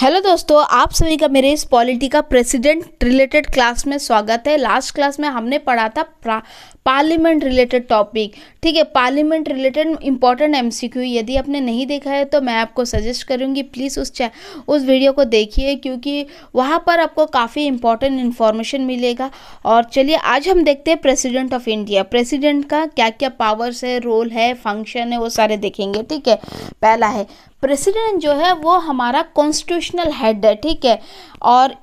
Hello दोस्तों, आप सभी का मेरे इस पॉलिटी का प्रेसिडेंट रिलेटेड क्लास में स्वागत है। लास्ट क्लास में हमने पढ़ा था पार्लियामेंट रिलेटेड टॉपिक। ठीक है, पार्लियामेंट रिलेटेड इंपॉर्टेंट एमसीक्यू। यदि आपने नहीं देखा है तो मैं आपको सजेस्ट करूंगी प्लीज़ उस वीडियो को देखिए, क्योंकि वहाँ पर आपको काफ़ी इंपॉर्टेंट इन्फॉर्मेशन मिलेगा। और चलिए आज हम देखते हैं प्रेसिडेंट ऑफ इंडिया। प्रेसिडेंट का क्या क्या पावर्स है, रोल है, फंक्शन है, वो सारे देखेंगे। ठीक है, पहला है प्रेसिडेंट जो है वो हमारा कॉन्स्टिट्यूशनल हेड है। ठीक है, और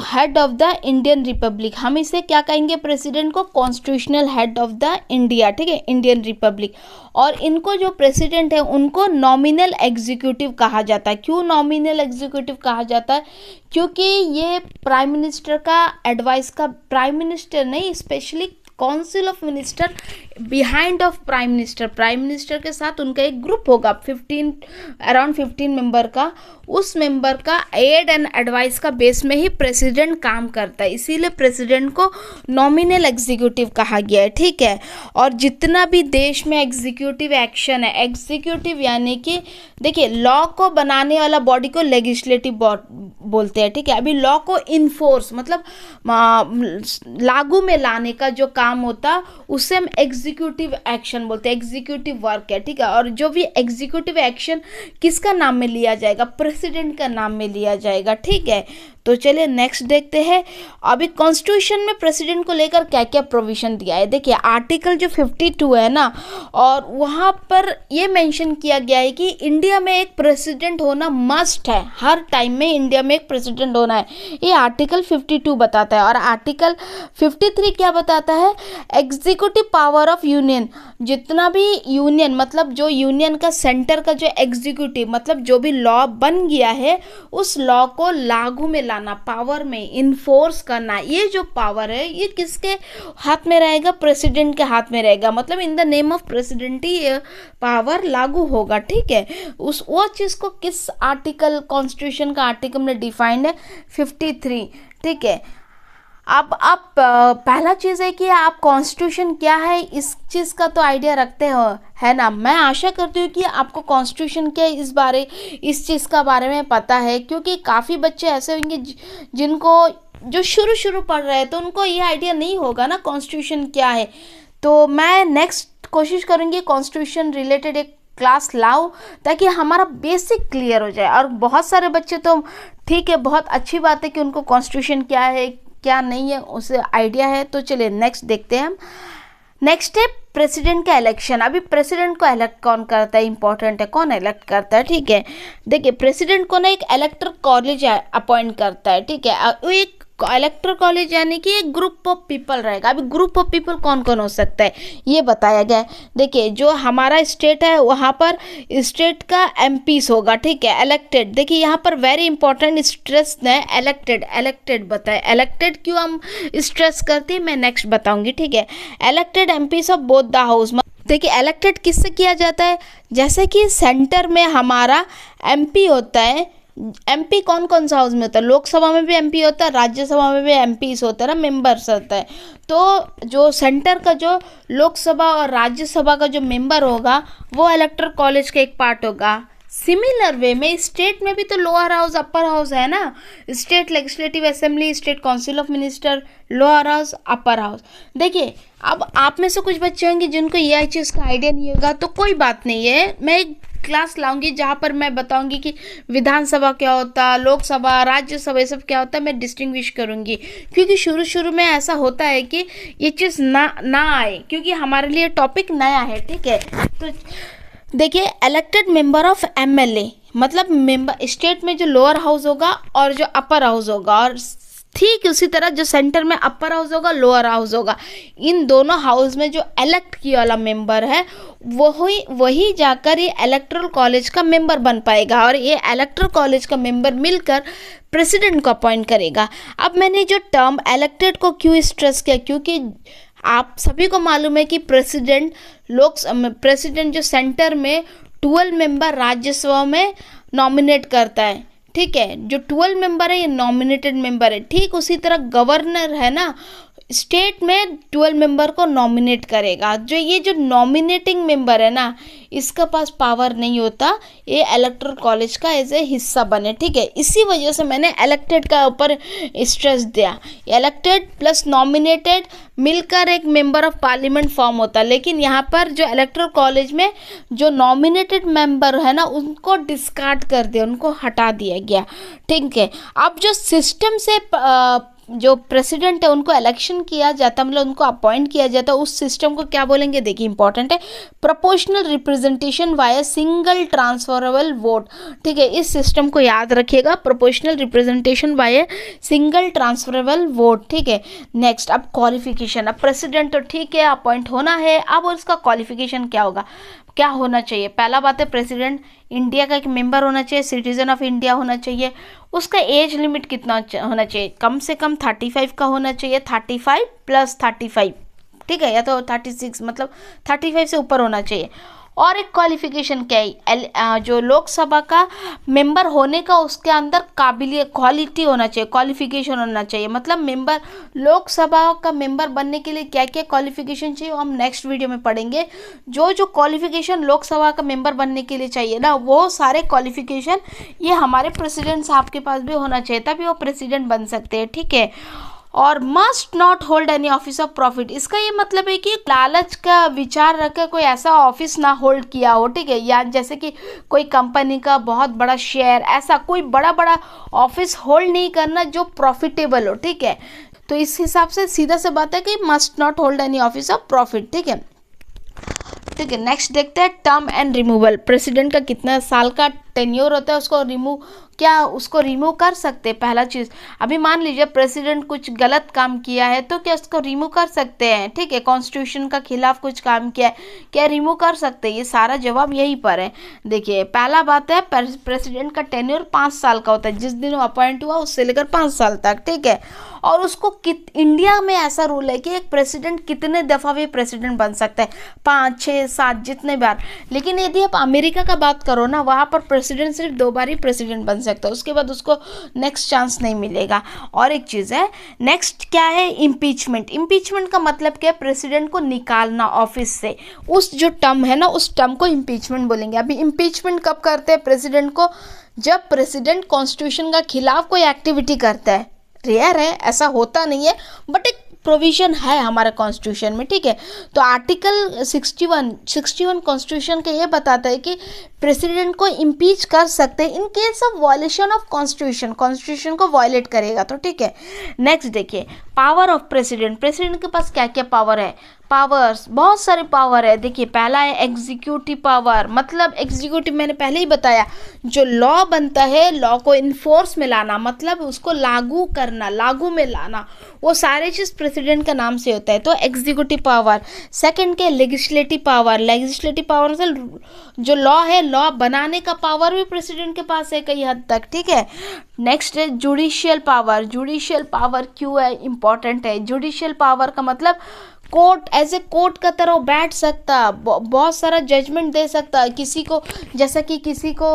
head of the Indian Republic. हम इसे क्या कहेंगे? प्रेसिडेंट को constitutional head of the India. ठीक है, इंडियन रिपब्लिक। और इनको जो प्रेसिडेंट है उनको नॉमिनल एग्जीक्यूटिव कहा जाता है। क्यों नॉमिनल एग्जीक्यूटिव कहा जाता है? क्योंकि ये प्राइम मिनिस्टर का एडवाइस का, प्राइम मिनिस्टर नहीं, specially council of minister behind of prime minister के साथ उनका एक ग्रुप होगा, अराउंड 15 मेंबर का। उस मेंबर का एड एंड एडवाइस का बेस में ही प्रेसिडेंट काम करता है, इसीलिए प्रेसिडेंट को नॉमिनल एग्जीक्यूटिव कहा गया है। ठीक है, और जितना भी देश में एग्जीक्यूटिव एक्शन है, एग्जीक्यूटिव यानी कि देखिए लॉ को बनाने वाला बॉडी को लेजिस्लेटिव बोलते हैं। ठीक है, अभी लॉ को इन्फोर्स मतलब लागू में लाने का जो काम होता उसे हम एग्जीक्यूटिव एक्शन बोलते हैं, एग्जीक्यूटिव वर्क है। ठीक है, और जो भी एग्जीक्यूटिव एक्शन किसका नाम में लिया जाएगा? प्रेसिडेंट का नाम में लिया जाएगा। ठीक है, तो चलिए नेक्स्ट देखते हैं अभी कॉन्स्टिट्यूशन में प्रेसिडेंट को लेकर क्या क्या प्रोविजन दिया है। देखिए आर्टिकल जो 52 है ना, और वहाँ पर ये मेंशन किया गया है कि इंडिया में एक प्रेसिडेंट होना मस्ट है। हर टाइम में इंडिया में एक प्रेसिडेंट होना है, ये आर्टिकल 52 बताता है। और आर्टिकल 53 क्या बताता है? Executive power of union. जितना भी यूनियन मतलब जो यूनियन का सेंटर का जो एग्जीक्यूटिव मतलब जो भी लॉ बन गया है उस लॉ को लागू में लाना, पावर में इन्फोर्स करना, ये जो पावर है ये किसके हाथ में रहेगा? प्रेसिडेंट के हाथ में रहेगा। मतलब in the name of president ही ये पावर लागू होगा। ठीक है, वो चीज़ को किस आर्टिकल, कॉन्स्टिट्यूशन का आर्टिकल में डिफाइंड है? 53। ठीक है, अब आप पहला चीज़ है कि आप कॉन्स्टिट्यूशन क्या है इस चीज़ का तो आइडिया रखते हो, है ना। मैं आशा करती हूँ कि आपको कॉन्स्टिट्यूशन क्या इस चीज़ का बारे में पता है, क्योंकि काफ़ी बच्चे ऐसे होंगे जिनको जो शुरू पढ़ रहे हैं तो उनको ये आइडिया नहीं होगा ना कॉन्स्टिट्यूशन क्या है। तो मैं नेक्स्ट कोशिश करूँगी कॉन्स्टिट्यूशन रिलेटेड एक क्लास लाओ ताकि हमारा बेसिक क्लियर हो जाए। और बहुत सारे बच्चे तो ठीक है, बहुत अच्छी बात है कि उनको कॉन्स्टिट्यूशन क्या है क्या नहीं है उसे आइडिया है। तो चलिए नेक्स्ट देखते हैं हम। नेक्स्ट है प्रेसिडेंट का इलेक्शन। अभी प्रेसिडेंट को इलेक्ट कौन करता है? इंपॉर्टेंट है, कौन इलेक्ट करता है? ठीक है, देखिए प्रेसिडेंट को ना एक इलेक्टोरल कॉलेज अपॉइंट करता है। ठीक है, वो एक इलेक्टोरल कॉलेज यानी कि एक ग्रुप ऑफ पीपल रहेगा। अभी ग्रुप ऑफ पीपल कौन कौन हो सकता है ये बताया गया है। देखिए जो हमारा स्टेट है वहाँ पर स्टेट का एमपीस होगा। ठीक है, इलेक्टेड। देखिए यहाँ पर वेरी इंपॉर्टेंट स्ट्रेस है इलेक्टेड बताए। इलेक्टेड क्यों हम स्ट्रेस करते हैं मैं नेक्स्ट बताऊंगी। ठीक है, elected MPs of both the house. देखिए इलेक्टेड किससे किया जाता है? जैसे कि सेंटर में हमारा एमपी होता है। एमपी कौन कौन सा हाउस में होता है? लोकसभा में भी एमपी होता है, राज्यसभा में भी एमपी होता है ना, मेंबर्स होता है। तो जो सेंटर का जो लोकसभा और राज्यसभा का जो मेंबर होगा वो इलेक्टोरल कॉलेज का एक पार्ट होगा। सिमिलर वे में स्टेट में भी तो लोअर हाउस अपर हाउस है ना, state legislative assembly, state council of minister, lower house upper house. देखिए अब आप में से कुछ बच्चे होंगे जिनको यह चीज़ का आइडिया नहीं होगा, तो कोई बात नहीं है, मैं एक क्लास लाऊंगी जहाँ पर मैं बताऊंगी कि विधानसभा क्या होता है, लोकसभा, राज्यसभा, ये सब क्या होता है, मैं डिस्टिंग्विश करूंगी। क्योंकि शुरू में ऐसा होता है कि ये चीज़ ना आए, क्योंकि हमारे लिए टॉपिक नया है। ठीक है, तो देखिए इलेक्टेड मेंबर ऑफ एमएलए मतलब मेंबर स्टेट में जो लोअर हाउस होगा और जो अपर हाउस होगा, और ठीक उसी तरह जो सेंटर में अपर हाउस होगा लोअर हाउस होगा, इन दोनों हाउस में जो इलेक्ट किया वाला मेंबर है वही जाकर ये इलेक्टोरल कॉलेज का मेंबर बन पाएगा। और ये इलेक्टोरल कॉलेज का मेंबर मिलकर प्रेसिडेंट को अपॉइंट करेगा। अब मैंने जो टर्म इलेक्टेड को क्यों स्ट्रेस किया? क्योंकि आप सभी को मालूम है कि प्रेसिडेंट जो सेंटर में 12 मेंबर राज्यसभा में नॉमिनेट करता है। ठीक है, जो 12 मेंबर है ये नॉमिनेटेड मेंबर है। ठीक उसी तरह गवर्नर है ना, स्टेट में 12 मेंबर को नॉमिनेट करेगा। जो ये जो नॉमिनेटिंग मेंबर है ना, इसका पास पावर नहीं होता ये इलेक्टोरल कॉलेज का एज ए हिस्सा बने, ठीक है। इसी वजह से मैंने इलेक्टेड का ऊपर स्ट्रेस दिया। इलेक्टेड प्लस नॉमिनेटेड मिलकर एक मेंबर ऑफ पार्लियामेंट फॉर्म होता है, लेकिन यहाँ पर जो इलेक्टोरल कॉलेज में जो नॉमिनेटेड मेंबर है ना, उनको डिस्कार्ड कर दिया, उनको हटा दिया गया, ठीक है। अब जो सिस्टम से जो प्रेसिडेंट है उनको इलेक्शन किया जाता, मतलब उनको अपॉइंट किया जाता, उस सिस्टम को क्या बोलेंगे, देखिए इंपॉर्टेंट है, proportional representation via single transferable vote, ठीक है। इस सिस्टम को याद रखिएगा, proportional representation via single transferable vote, ठीक है। नेक्स्ट, अब क्वालिफिकेशन, अब प्रेसिडेंट तो ठीक है अपॉइंट होना है, अब उसका क्वालिफिकेशन क्या होगा, क्या होना चाहिए। पहला बात है प्रेसिडेंट इंडिया का एक मेंबर होना चाहिए, सिटीजन ऑफ इंडिया होना चाहिए। उसका एज लिमिट कितना होना चाहिए, कम से कम 35 का होना चाहिए, 35 प्लस 35, ठीक है, या तो 36, मतलब 35 से ऊपर होना चाहिए। और एक क्वालिफिकेशन क्या है, जो लोकसभा का मेंबर होने का उसके अंदर काबिलियत क्वालिटी होना चाहिए, क्वालिफिकेशन होना चाहिए। मतलब मेंबर लोकसभा का मेंबर बनने के लिए क्या क्या क्वालिफिकेशन चाहिए, हम नेक्स्ट वीडियो में पढ़ेंगे। जो जो क्वालिफिकेशन लोकसभा का मेंबर बनने के लिए चाहिए ना, वो सारे क्वालिफिकेशन ये हमारे प्रेसिडेंट साहब के पास भी होना चाहिए, तभी वो प्रेसिडेंट बन सकते हैं, ठीक है। और must not hold any office of profit, इसका ये मतलब है कि लालच का विचार रखकर कोई ऐसा ऑफिस ना होल्ड किया हो, ठीक है। या जैसे कि कोई कंपनी का बहुत बड़ा शेयर, ऐसा कोई बड़ा बड़ा ऑफिस होल्ड नहीं करना जो प्रॉफिटेबल हो, ठीक है। तो इस हिसाब से सीधा सा बात है कि must not hold any office of profit, ठीक है, ठीक है। नेक्स्ट देखते हैं टर्म एंड रिमूवल, प्रेसिडेंट का कितना साल का टेन्योर होता है, उसको रिमूव कर सकते हैं। पहला चीज़, अभी मान लीजिए प्रेसिडेंट कुछ गलत काम किया है तो क्या उसको रिमूव कर सकते हैं, ठीक है। कॉन्स्टिट्यूशन का खिलाफ कुछ काम किया है, क्या रिमूव कर सकते हैं, ये सारा जवाब यहीं पर है। देखिए पहला बात है प्रेसिडेंट का टेन्योर 5 साल का होता है, जिस दिन वो अपॉइंट हुआ उससे लेकर 5 साल तक, ठीक है। और उसको इंडिया में ऐसा रूल है कि एक प्रेसिडेंट कितने दफ़ा भी प्रेसिडेंट बन सकता है, 5, 6, 7 जितने बार। लेकिन यदि आप अमेरिका का बात करो ना, वहाँ पर प्रेसिडेंट सिर्फ 2 बार ही प्रेसिडेंट बन सकता है, उसके बाद उसको नेक्स्ट चांस नहीं मिलेगा। और एक चीज़ है, नेक्स्ट क्या है, इम्पीचमेंट। इम्पीचमेंट का मतलब क्या है, प्रेसिडेंट को निकालना ऑफिस से, उस जो टर्म है ना, उस टर्म को इम्पीचमेंट बोलेंगे। अभी इम्पीचमेंट कब करते हैं प्रेसिडेंट को, जब प्रेसिडेंट कॉन्स्टिट्यूशन का खिलाफ कोई एक्टिविटी करता है। रेयर है, ऐसा होता नहीं है, बट एक प्रोविजन है हमारे कॉन्स्टिट्यूशन में, ठीक है। तो आर्टिकल 61 कॉन्स्टिट्यूशन के ये बताता है कि प्रेसिडेंट को इम्पीच कर सकते हैं in case of violation of constitution को वायलेट करेगा तो, ठीक है। नेक्स्ट देखिए पावर ऑफ प्रेसिडेंट के पास क्या क्या पावर है, पावर्स बहुत सारे पावर है। देखिए पहला है एग्जीक्यूटिव पावर, मतलब एग्जीक्यूटिव मैंने पहले ही बताया, जो लॉ बनता है लॉ को इन्फोर्स में लाना, मतलब उसको लागू करना, लागू में लाना, वो सारे चीज़ प्रेसिडेंट का नाम से होता है, तो एग्जीक्यूटिव पावर। सेकंड के लेजिस्लेटिव पावर मतलब जो लॉ है, लॉ बनाने का पावर भी प्रेसिडेंट के पास है कई हद तक, ठीक है। नेक्स्ट है जुडिशियल पावर क्यों है इम्पॉर्टेंट है, जुडिशियल पावर का मतलब कोर्ट, एज ए कोर्ट का तरह बैठ सकता, बहुत सारा जजमेंट दे सकता, किसी को जैसा कि किसी को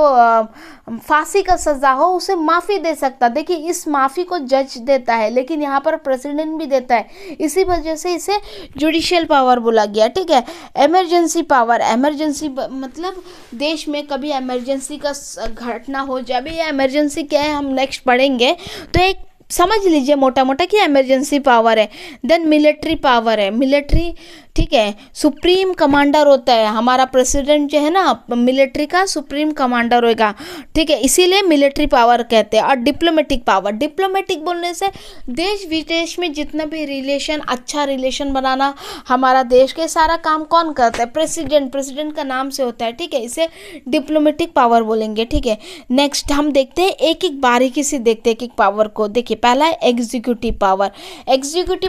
फांसी का सज़ा हो उसे माफ़ी दे सकता। देखिए इस माफ़ी को जज देता है, लेकिन यहाँ पर प्रेसिडेंट भी देता है, इसी वजह से इसे जुडिशियल पावर बोला गया, ठीक है। इमरजेंसी पावर, इमरजेंसी मतलब देश में कभी इमरजेंसी का घटना हो जाए, अभी ये इमरजेंसी क्या है हम नेक्स्ट पढ़ेंगे, तो एक समझ लीजिए मोटा मोटा कि इमरजेंसी पावर है। देन मिलिट्री पावर है, मिलिट्री, ठीक है, सुप्रीम कमांडर होता है हमारा प्रेसिडेंट जो है ना, मिलिट्री का सुप्रीम कमांडर होगा, ठीक है, इसीलिए मिलिट्री पावर कहते हैं। और डिप्लोमेटिक पावर, डिप्लोमेटिक बोलने से देश विदेश में जितना भी रिलेशन, अच्छा रिलेशन बनाना, हमारा देश के सारा काम कौन करता है, प्रेसिडेंट का नाम से होता है, ठीक है, इसे डिप्लोमेटिक पावर बोलेंगे, ठीक है। नेक्स्ट हम देखते हैं एक एक बारीकी से देखते हैं एक एक पावर को। देखिए पहला है एग्जीक्यूटिव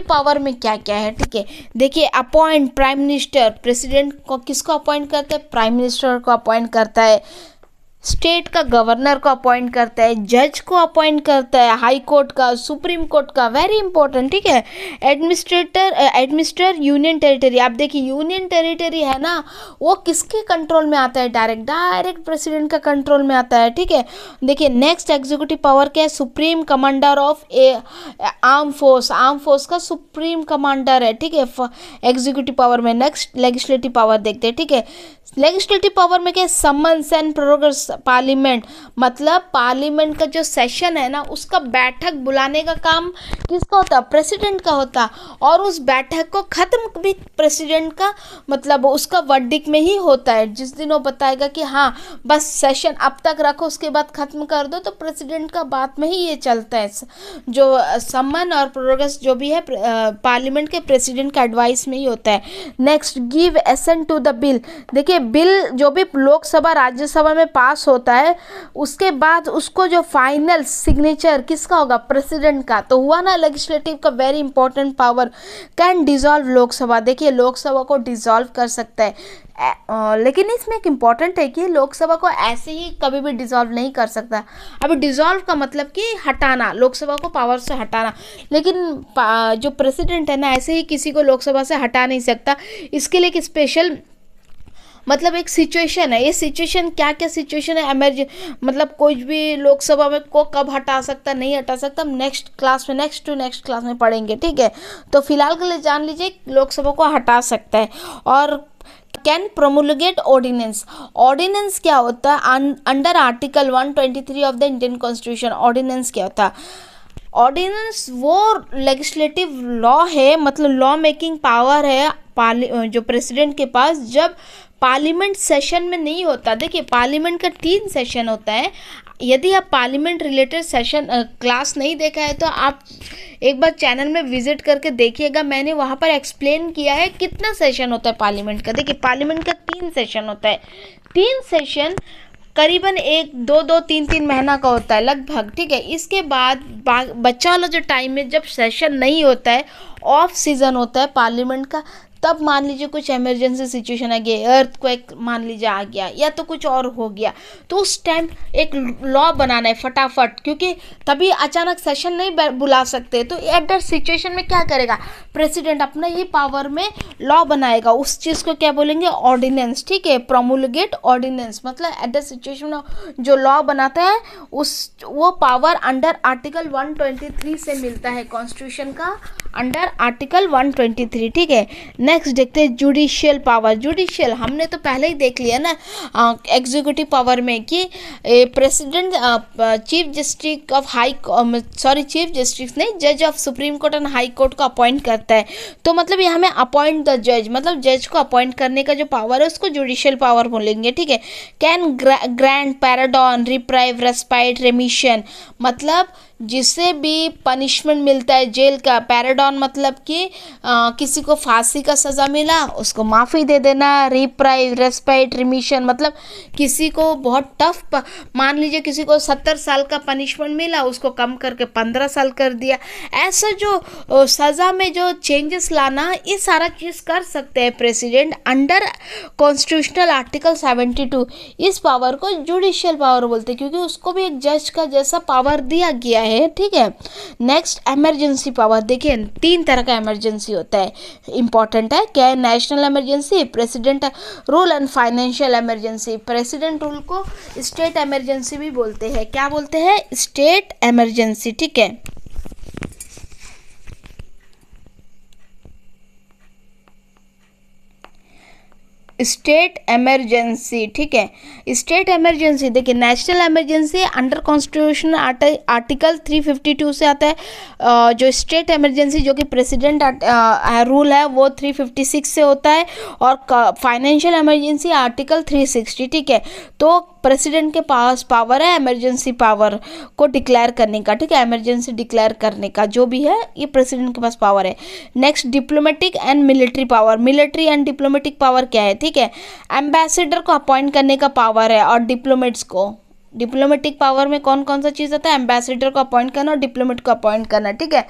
पावर में क्या क्या है, ठीक है। देखिए अपॉइंट प्राइम मिनिस्टर, प्रेसिडेंट को किसको अपॉइंट करता है, प्राइम मिनिस्टर को अपॉइंट करता है। स्टेट का गवर्नर को अपॉइंट करता है, जज को अपॉइंट करता है, हाई कोर्ट का, सुप्रीम कोर्ट का, वेरी इंपॉर्टेंट, ठीक है। एडमिनिस्टर यूनियन टेरिटरी, आप देखिए यूनियन टेरिटरी है ना, वो किसके कंट्रोल में आता है, डायरेक्ट प्रेसिडेंट का कंट्रोल में आता है, ठीक है। देखिए नेक्स्ट एग्जीक्यूटिव पावर क्या है, supreme commander of A arm force का सुप्रीम कमांडर है, ठीक है, एग्जीक्यूटिव पावर में। नेक्स्ट लेजिस्लेटिव पावर देखते हैं, ठीक है। लेजिस्लेटिव पावर में क्या है, समन्स एंड प्रोग्रेस पार्लियामेंट, मतलब पार्लियामेंट का जो सेशन है ना, उसका बैठक बुलाने का काम किसका होता है, प्रेसिडेंट का होता है, और उस बैठक को खत्म भी प्रेसिडेंट का, मतलब उसका वर्डिक्ट में ही होता है, जिस दिन वो बताएगा कि हाँ बस सेशन अब तक रखो उसके बाद खत्म कर दो, तो प्रेसिडेंट का बात में ही ये चलता है। जो समन और प्रोग्रेस जो भी है पार्लियामेंट के प्रेसिडेंट का एडवाइस में ही होता है। Next give assent to the bill, देखिए बिल जो भी लोकसभा राज्यसभा में पास होता है, उसके बाद उसको जो फाइनल सिग्नेचर किसका होगा, प्रेसिडेंट का। तो हुआ ना लेजिस्लेटिव का very important power, can dissolve Lok Sabha, देखिए लोकसभा को डिसॉल्व कर सकता है। लेकिन इसमें एक इम्पॉर्टेंट है कि लोकसभा को ऐसे ही कभी भी डिसॉल्व नहीं कर सकता। अभी डिसॉल्व का मतलब कि हटाना, लोकसभा को पावर से हटाना, लेकिन जो प्रेसिडेंट है ना, ऐसे ही किसी को लोकसभा से हटा नहीं सकता। इसके लिए एक स्पेशल मतलब एक सिचुएशन है, ये सिचुएशन क्या क्या सिचुएशन है, मतलब कोई भी लोकसभा में को कब हटा सकता नहीं हटा सकता, हम नेक्स्ट क्लास में पढ़ेंगे, ठीक है। तो फिलहाल के लिए जान लीजिए लोकसभा को हटा सकता है। और कैन प्रोमुलगेट ऑर्डिनेंस, ऑर्डिनेंस क्या होता है, under article 123 of the Indian constitution. Ordinance क्या होता है, ऑर्डिनेंस वो लेजिस्लेटिव लॉ है, मतलब लॉ मेकिंग पावर है जो प्रेसिडेंट के पास, जब पार्लियामेंट सेशन में नहीं होता। देखिए पार्लियामेंट का 3 सेशन होता है, यदि आप पार्लियामेंट रिलेटेड सेशन क्लास नहीं देखा है तो आप एक बार चैनल में विजिट करके देखिएगा, मैंने वहाँ पर एक्सप्लेन किया है कितना सेशन होता है पार्लियामेंट का। देखिए पार्लियामेंट का 3 सेशन होता है, 3 सेशन करीबन 1-2-3 महीना का होता है लगभग, ठीक है। इसके बाद बच्चा वाला जो टाइम है जब सेशन नहीं होता है, ऑफ सीजन होता है पार्लियामेंट का, तब मान लीजिए कुछ इमरजेंसी सिचुएशन आ गया, अर्थक्वेक मान लीजिए आ गया या तो कुछ और हो गया, तो उस टाइम एक लॉ बनाना है फटाफट, क्योंकि तभी अचानक सेशन नहीं बुला सकते। तो एट दैट सिचुएशन में क्या करेगा प्रेसिडेंट, अपना ये पावर में लॉ बनाएगा, उस चीज़ को क्या बोलेंगे, ऑर्डिनेंस, ठीक है। प्रोमुलगेट ऑर्डिनेंस मतलब एट द सिचुएशन में जो लॉ बनाता है वो पावर अंडर आर्टिकल 123 से मिलता है, कॉन्स्टिट्यूशन का अंडर आर्टिकल 123, ठीक है। नेक्स्ट देखते हैं जुडिशियल पावर। जुडिशियल हमने तो पहले ही देख लिया ना एग्जीक्यूटिव पावर में कि प्रेसिडेंट चीफ जस्टिस नहीं, जज of supreme court and high court को अपॉइंट करता है। तो मतलब यहाँ में अपॉइंट द जज, मतलब जज को अपॉइंट करने का जो पावर है उसको जुडिशियल पावर बोलेंगे, ठीक है। Can grant pardon reprieve respite remission, मतलब जिसे भी पनिशमेंट मिलता है जेल का, पैराडॉन मतलब कि किसी को फांसी का सज़ा मिला उसको माफ़ी दे देना, रिप्राइव रेस्पाइट रिमिशन मतलब किसी को बहुत टफ, मान लीजिए किसी को 70 साल का पनिशमेंट मिला उसको कम करके 15 साल कर दिया, ऐसा जो सज़ा में जो चेंजेस लाना, ये सारा चीज़ कर सकते हैं प्रेसिडेंट अंडर कॉन्स्टिट्यूशनल आर्टिकल 72। इस पावर को जुडिशियल पावर बोलते हैं क्योंकि उसको भी एक जज का जैसा पावर दिया गया है, ठीक है। नेक्स्ट इमरजेंसी पावर, देखिए 3 तरह का इमरजेंसी होता है, इंपॉर्टेंट है क्या है, national emergency, president rule and financial emergency. President rule को स्टेट इमरजेंसी भी बोलते हैं, क्या बोलते हैं, स्टेट इमरजेंसी, ठीक है। स्टेट इमरजेंसी, ठीक है। स्टेट इमरजेंसी देखिए, national emergency under constitution article 352 से आता है, जो स्टेट इमरजेंसी जो कि प्रेसिडेंट रूल है वो 356 से होता है, और फाइनेंशियल इमरजेंसी आर्टिकल 360, ठीक है। तो प्रेसिडेंट के पास पावर है इमरजेंसी पावर को डिक्लेयर करने का, ठीक है, इमरजेंसी डिक्लेयर करने का जो भी है ये प्रेसिडेंट के पास पावर है। Next diplomatic and military power, military and diplomatic power क्या है, ठीक है, एम्बेसडर को अपॉइंट करने का पावर है, और डिप्लोमेट्स को, डिप्लोमेटिक पावर में कौन कौन सा चीज़ आता है, एम्बेसडर को अपॉइंट करना और डिप्लोमेट को अपॉइंट करना, ठीक है।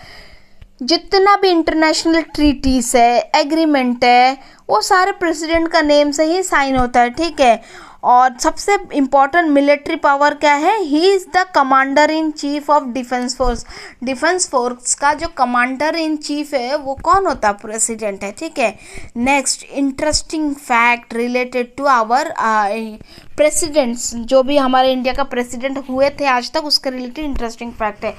जितना भी इंटरनेशनल ट्रीटीज है, एग्रीमेंट है, वो सारे प्रेसिडेंट का नेम से ही साइन होता है, ठीक है। और सबसे इम्पॉर्टेंट मिलिट्री पावर क्या है, he is the commander in chief of defence force. Defence force का जो कमांडर इन चीफ है वो कौन होता है, प्रेसिडेंट है, ठीक है। Next interesting fact related to our presidents, जो भी हमारे इंडिया का प्रेसिडेंट हुए थे आज तक, उसका रिलेटेड इंटरेस्टिंग फैक्ट है।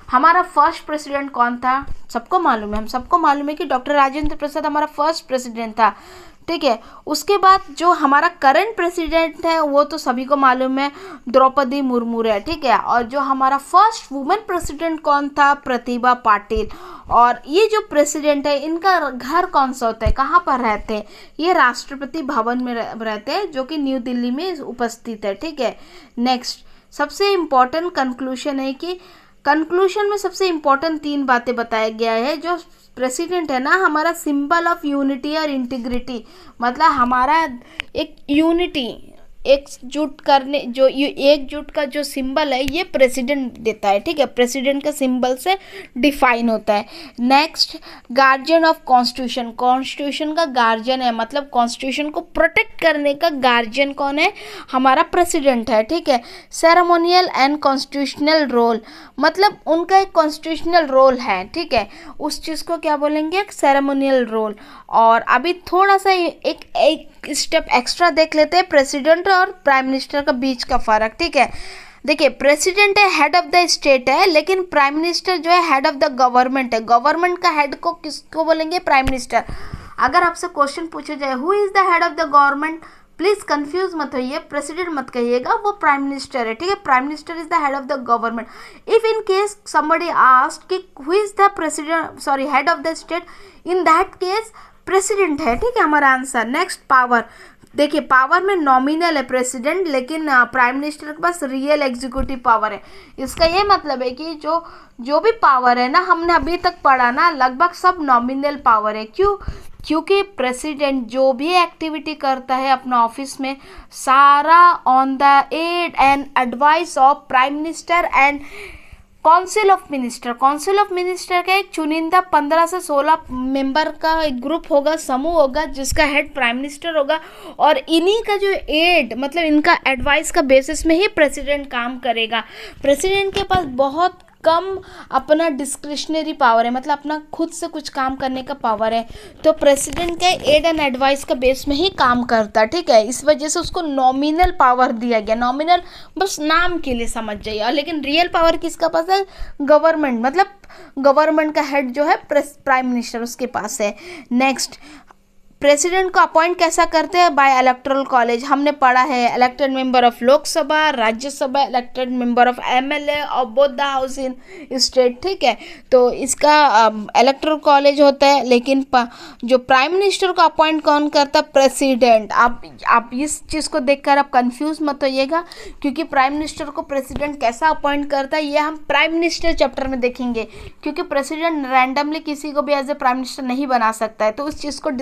हमारा फर्स्ट प्रेसिडेंट कौन था, सबको मालूम है, हम सबको मालूम है कि डॉक्टर राजेंद्र प्रसाद हमारा फर्स्ट प्रेसिडेंट था, ठीक है। उसके बाद जो हमारा करंट प्रेसिडेंट है वो तो सभी को मालूम है, द्रौपदी मुर्मू है, ठीक है। और जो हमारा फर्स्ट वुमेन प्रेसिडेंट कौन था, प्रतिभा पाटिल। और ये जो प्रेसिडेंट है इनका घर कौन सा होता है, कहाँ पर रहते हैं, ये राष्ट्रपति भवन में रहते हैं, जो कि न्यू दिल्ली में उपस्थित है, ठीक है। नेक्स्ट सबसे इम्पोर्टेंट कंक्लूशन है कि कंक्लूशन में सबसे इम्पोर्टेंट 3 बातें बताया गया है। जो प्रेसिडेंट है ना, हमारा सिंबल ऑफ यूनिटी और इंटीग्रिटी, मतलब हमारा एक यूनिटी, एकजुट करने, जो एकजुट का जो सिंबल है ये प्रेसिडेंट देता है, ठीक है। प्रेसिडेंट का सिंबल से डिफाइन होता है। Next guardian of constitution, constitution का गार्जियन है, मतलब कॉन्स्टिट्यूशन को प्रोटेक्ट करने का गार्जियन कौन है, हमारा प्रेसिडेंट है, ठीक है। सेरेमोनियल एंड कॉन्स्टिट्यूशनल रोल, मतलब उनका एक कॉन्स्टिट्यूशनल रोल है, ठीक है, उस चीज़ को क्या बोलेंगे, सेरेमोनियल रोल। और अभी थोड़ा सा एक स्टेप एक्स्ट्रा देख लेते हैं प्रेसिडेंट और प्राइम मिनिस्टर का बीच का फर्क, ठीक है। देखिए प्रेसिडेंट है हेड ऑफ द स्टेट है, लेकिन प्राइम मिनिस्टर जो है हेड ऑफ द गवर्नमेंट है। गवर्नमेंट का हेड को किसको बोलेंगे, प्राइम मिनिस्टर। अगर आपसे क्वेश्चन पूछा जाए who is the head of the government, please confuse मत होइए, प्रेसिडेंट मत कहिएगा, वो प्राइम मिनिस्टर है, ठीक है। Prime minister is the head of the government. If in case somebody asked कि who is the president sorry head of the state, in that case president है, ठीक है हमारा आंसर। नेक्स्ट पावर, देखिए power में नॉमिनल है president, लेकिन prime minister के पास रियल एग्जीक्यूटिव पावर है। इसका ये मतलब है कि जो भी पावर है ना, हमने अभी तक पढ़ा ना, लगभग सब नॉमिनल पावर है। क्यों, क्योंकि प्रेसिडेंट जो भी एक्टिविटी करता है अपना ऑफिस में, सारा on the aid and advice of prime minister and council of minister. Council of minister का एक चुनिंदा 15 से 16 मेंबर का एक ग्रुप होगा, समूह होगा, जिसका हेड प्राइम मिनिस्टर होगा। और इन्हीं का जो एड, मतलब इनका एडवाइस का बेसिस में ही प्रेसिडेंट काम करेगा। प्रेसिडेंट के पास बहुत कम अपना डिस्क्रिशनरी पावर है, मतलब अपना खुद से कुछ काम करने का पावर है। तो प्रेसिडेंट के एड एंड एडवाइस का बेस में ही काम करता है, ठीक है। इस वजह से उसको नॉमिनल पावर दिया गया। नॉमिनल बस नाम के लिए समझ जाइए, लेकिन रियल पावर किसका पास है, गवर्नमेंट, मतलब गवर्नमेंट का हेड जो है प्राइम मिनिस्टर, उसके पास है। नेक्स्ट प्रेसिडेंट को अपॉइंट कैसा करते हैं, बाय इलेक्टोरल कॉलेज। हमने पढ़ा है elected member of Lok Sabha, Rajya Sabha, elected member of MLA of both the house in state, ठीक है। तो इसका इलेक्टोरल कॉलेज होता है, लेकिन जो प्राइम मिनिस्टर को अपॉइंट कौन करता है, प्रेसिडेंट। आप इस चीज़ को देखकर आप कंफ्यूज मत होइएगा, क्योंकि प्राइम मिनिस्टर को प्रेसिडेंट कैसा अपॉइंट करता है ये हम प्राइम मिनिस्टर चैप्टर में देखेंगे, क्योंकि प्रेसिडेंट रैंडमली किसी को भी एज ए प्राइम मिनिस्टर नहीं बना सकता है। तो उस चीज़ को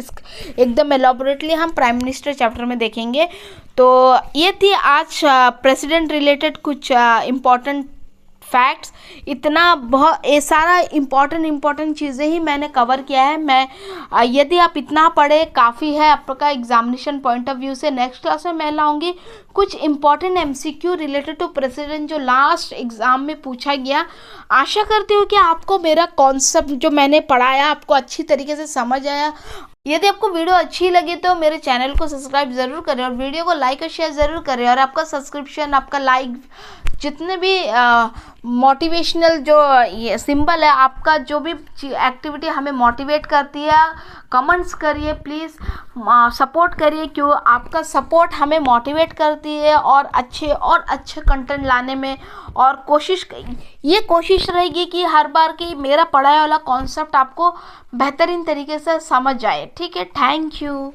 एकदम एलॉबरेटली हम प्राइम मिनिस्टर चैप्टर में देखेंगे। तो ये थी आज प्रेसिडेंट रिलेटेड कुछ इम्पॉर्टेंट फैक्ट्स। इतना बहुत ये सारा इम्पॉर्टेंट चीज़ें ही मैंने कवर किया है। मैं यदि आप इतना पढ़े काफ़ी है आपका एग्जामिनेशन पॉइंट ऑफ व्यू से। नेक्स्ट क्लास में मैं लाऊंगी कुछ important MCQ related to president जो लास्ट एग्ज़ाम में पूछा गया। आशा करती हूँ कि आपको मेरा कॉन्सेप्ट जो मैंने पढ़ाया आपको अच्छी तरीके से समझ आया। यदि आपको वीडियो अच्छी लगी तो मेरे चैनल को सब्सक्राइब ज़रूर करें और वीडियो को लाइक और शेयर ज़रूर करें। और आपका सब्सक्रिप्शन, आपका लाइक, जितने भी मोटिवेशनल जो ये सिंबल है, आपका जो भी एक्टिविटी हमें मोटिवेट करती है, कमेंट्स करिए प्लीज़, सपोर्ट करिए, क्यों आपका सपोर्ट हमें मोटिवेट करती है और अच्छे कंटेंट लाने में। और कोशिश रहेगी कि हर बार की मेरा पढ़ाया वाला कॉन्सेप्ट आपको बेहतरीन तरीके से समझ आए, ठीक है। Thank you.